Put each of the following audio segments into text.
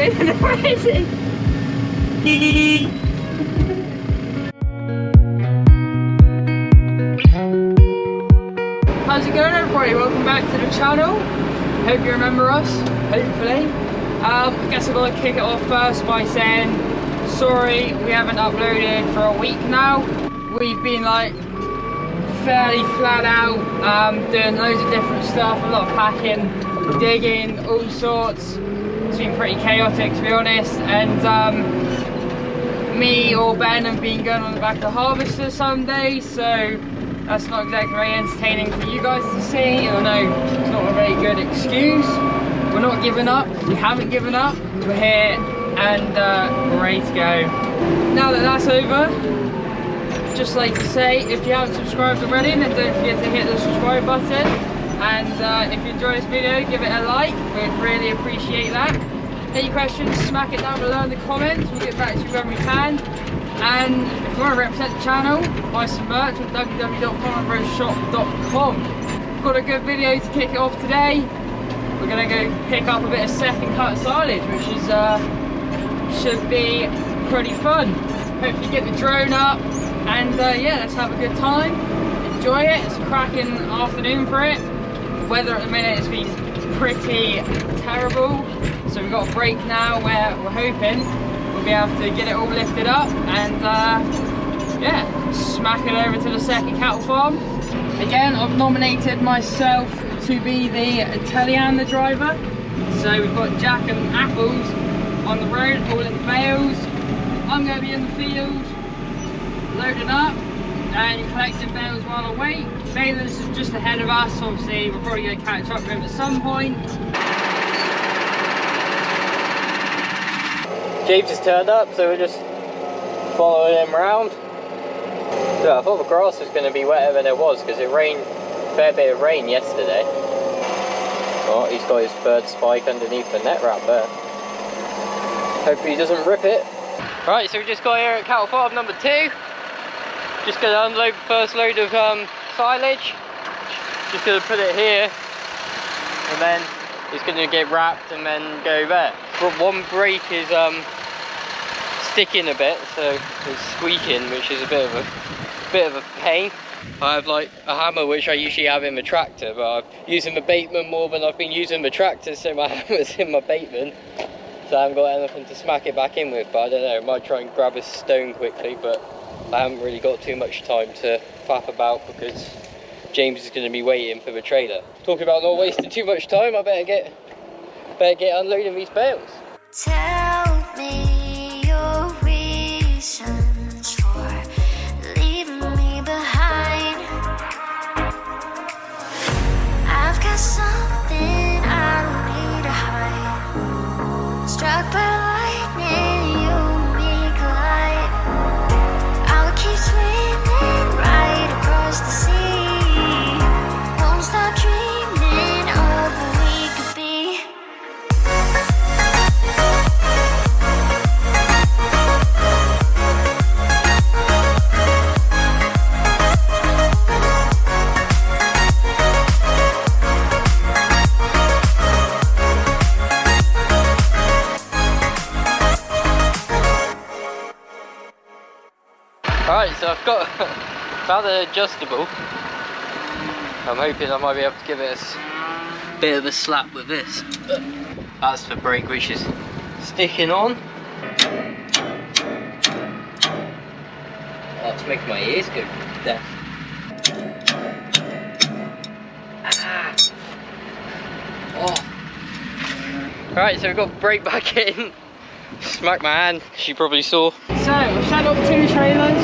moving already. How's it going, everybody? Welcome back to the channel. Hope you remember us, hopefully. I guess I've got to kick it off first by saying sorry we haven't uploaded for a week now. We've been like fairly flat out, doing loads of different stuff, a lot of packing, digging, all sorts. It's been pretty chaotic, to be honest, and me or Ben have been going on the back of the harvester some days, so that's not exactly very entertaining for you guys to see. I know it's not a very good excuse. We're not giving up, we haven't given up, we're here and we're ready to go. Now that that's over, just like to say, if you haven't subscribed already, then don't forget to hit the subscribe button, and if you enjoy this video, give it a like, we'd really appreciate that. Any questions, smack it down below in the comments, we'll get back to you when we can. And if you want to represent the channel, buy some merch on www.farmandroshop.com. Got a good video to kick it off today. We're going to go pick up a bit of second cut silage, which is should be pretty fun. Hopefully get the drone up, and yeah, let's have a good time, enjoy it. It's a cracking afternoon for it. The weather at the minute has been pretty terrible, so we've got a break now where we're hoping we'll be able to get it all lifted up and yeah, smack it over to the second cattle farm. Again, I've nominated myself to be the telehandler driver. So we've got Jack and Apples on the road, hauling bales. I'm going to be in the field, loading up and collecting bales while I wait. Baylor's is just ahead of us, obviously we're probably going to catch up with him at some point. James has turned up, so we're just following him around. So I thought the grass was going to be wetter than it was because it rained, a fair bit of rain yesterday. Oh, he's got his third spike underneath the net wrap there. Hopefully he doesn't rip it. Right, so we just got here at cattle farm number 2. Just going to unload the first load of silage. Just going to put it here, and then it's going to get wrapped and then go there. But one brake is sticking a bit, so it's squeaking, which is a bit of a pain. I have like a hammer which I usually have in the tractor, but I'm using the bateman more than I've been using the tractor, so my hammer's in my bateman. So I haven't got anything to smack it back in with, but I don't know, I might try and grab a stone quickly, but I haven't really got too much time to faff about because James is going to be waiting for the trailer. Talking about not wasting too much time, I better get unloading these bales. Tell me your reasons for leaving me behind. I've got something I don't need to hide. Struck by lightning, you and me collide. I'll keep swimming right across the sea. Won't stop dreaming of what we could be. Alright, so I've got found an adjustable. I'm hoping I might be able to give it a bit of a slap with this. That's the brake which is sticking on. That's making my ears go deaf. Ah. Oh. Alright, so we've got the brake back in. Smacked my hand, as you probably saw. So I've set up 2 trailers.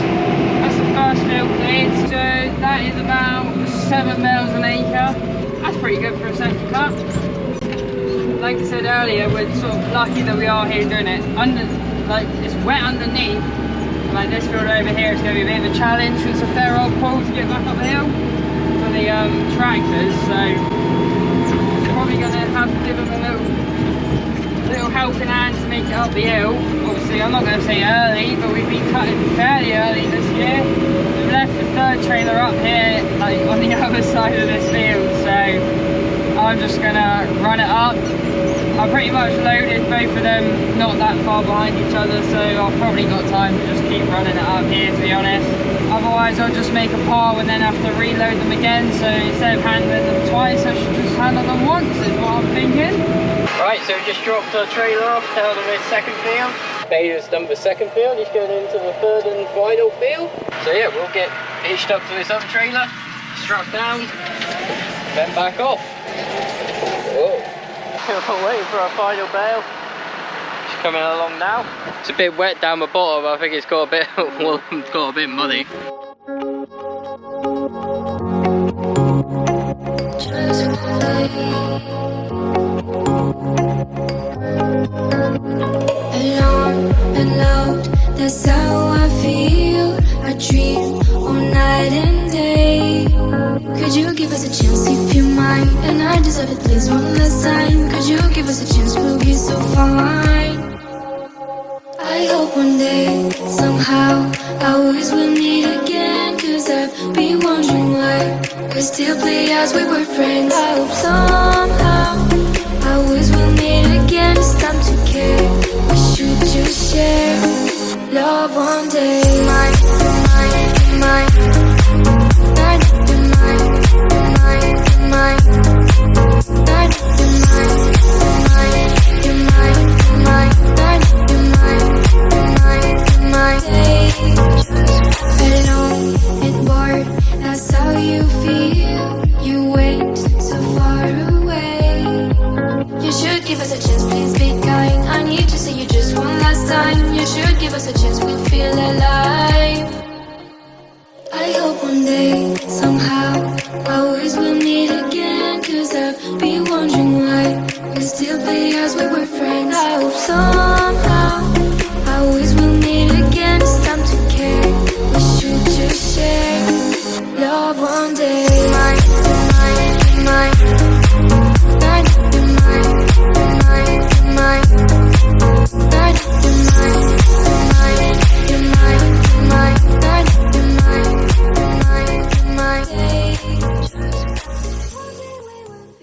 That's the first field cleared. So that is about 7 bales an acre. That's pretty good for a second cut. Like I said earlier, we're sort of lucky that we are here doing it. It's wet underneath. Like this field over here, it's going to be a bit of a challenge. It's a fair old pull to get back up the hill for the tractors. So we're probably going to have to give them a little helping hand to make it up the hill. Obviously, I'm not going to say early, but we've been cutting fairly early this year. We've left the third trailer up here, like on the other side of this field, so I'm just going to run it up, I pretty much loaded both of them not that far behind each other, so I've probably got time to just keep running it up here, to be honest. Otherwise I'll just make a pile and then have to reload them again, so instead of handling them twice I should just handle them once, is what I'm thinking. Right, so we just dropped our trailer off down to the second field. Bader's done the second field, he's going into the third and final field. So yeah, we'll get hitched up to this other trailer, strapped down, then back off. Whoa. We're waiting for our final bale. She's coming along now. It's a bit wet down the bottom, I think it's got a bit well, got a bit muddy. Alone and loud, that's how I feel. I dream all night and day. Could you give us a chance if you mind? And I deserve it, please, one last time. Could you give us a chance, we'll be so fine. I hope one day, somehow, I always will meet again. Cause I've been wondering why we still play as we were friends. I hope somehow I always will meet again. It's time to care, we should just share love one day. Mine, mine, mine.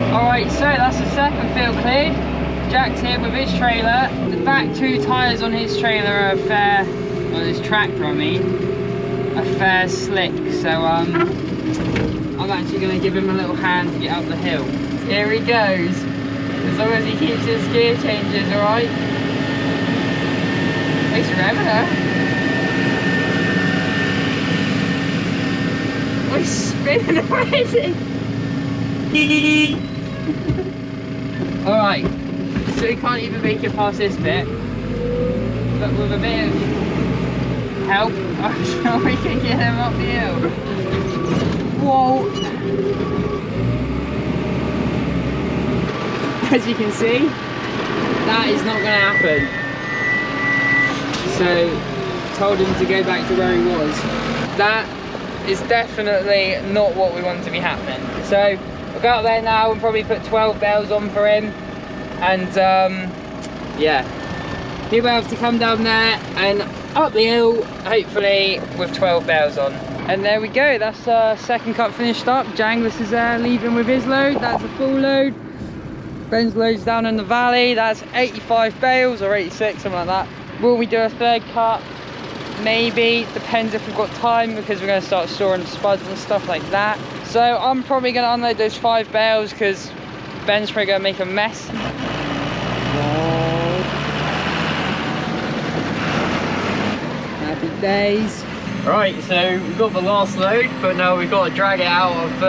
Alright, so that's the second field cleared. Jack's here with his trailer. The back two tyres on his trailer are a fair, well, his tractor I mean, a fair slick. So I'm actually going to give him a little hand to get up the hill. Here he goes. As long as he keeps his gear changes, alright? Thanks for remembering her. Oh, he's spinning already. Alright, so we can't even make it past this bit, but with a bit of help, I'm sure we can get him up the hill. Whoa! As you can see, that is not going to happen. So, told him to go back to where he was. That is definitely not what we want to be happening. So, we'll go out there now and probably put 12 bales on for him, and yeah, he'll be able to come down there and up the hill, hopefully with 12 bales on. And there we go, that's our second cut finished up. Janglis is there leaving with his load, that's a full load. Ben's load's down in the valley, that's 85 bales or 86, something like that. Will we do a third cut? Maybe, depends if we've got time, because we're going to start storing spuds and stuff like that. So I'm probably going to unload those 5 bales because Ben's probably going to make a mess. Happy days. Right, so we've got the last load, but now we've got to drag it out of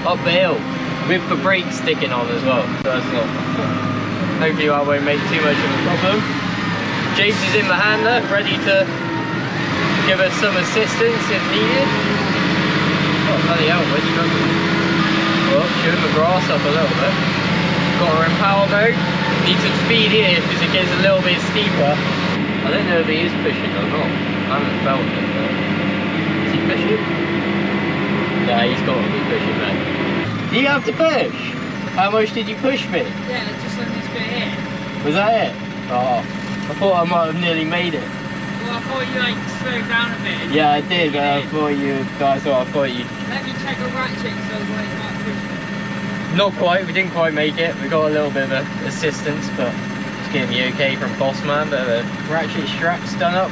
up the hill with the brakes sticking on as well. So that's not. Hopefully that won't make too much of a problem. James is in the handler, ready to give us some assistance if needed. Oh, bloody hell, where's he going? Well, chewing the grass up a little bit. Got her in power mode. Need some speed here because it gets a little bit steeper. I don't know if he is pushing or not. I haven't felt it, but is he pushing? Yeah, he's got to be pushing, man. Do you have to push? How much did you push me? Yeah, just on this bit here. Was that it? Oh, I thought I might have nearly made it. Well, I thought you like slowed down a bit. Yeah, I did, but I thought you. That's what I thought you. Let me check a ratchet so I was like, not push. Not quite, we didn't quite make it. We got a little bit of assistance, but it's getting the okay from boss man. But the ratchet strap's done up.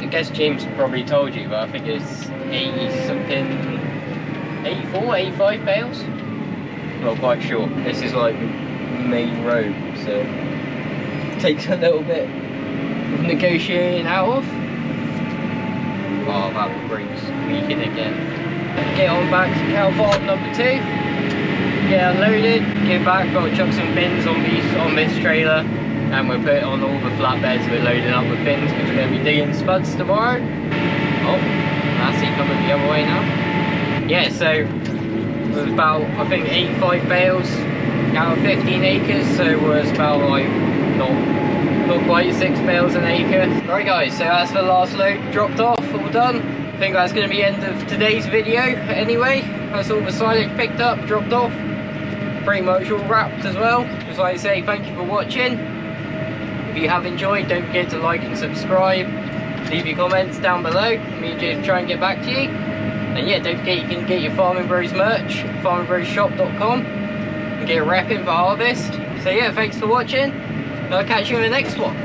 I guess James probably told you, but I think it's 80 something, 84, 85 bales. Not quite sure. This is like main road, so it takes a little bit of negotiating out of. Oh, that brake's leaking again. Get on back to cow farm number 2. Get unloaded, get back, got to chuck some bins on this trailer, and we'll put it on all the flatbeds. We're loading up with bins because we're going to be digging spuds tomorrow. Oh, Lassie coming the other way now. Yeah, so it was about, I think, 85 bales out of 15 acres, so it was about like not quite 6 bales an acre. Right guys, so that's the last load dropped off, all done. I think that's going to be the end of today's video anyway. That's all the silage picked up, dropped off. Pretty much all wrapped as well. Just like to say thank you for watching. If you have enjoyed, don't forget to like and subscribe. Leave your comments down below. Me and James try and get back to you. And yeah, don't forget you can get your Farming Bros merch, farmingbrosshop.com, and get a wrapping for harvest. So yeah, thanks for watching. I'll catch you in the next one.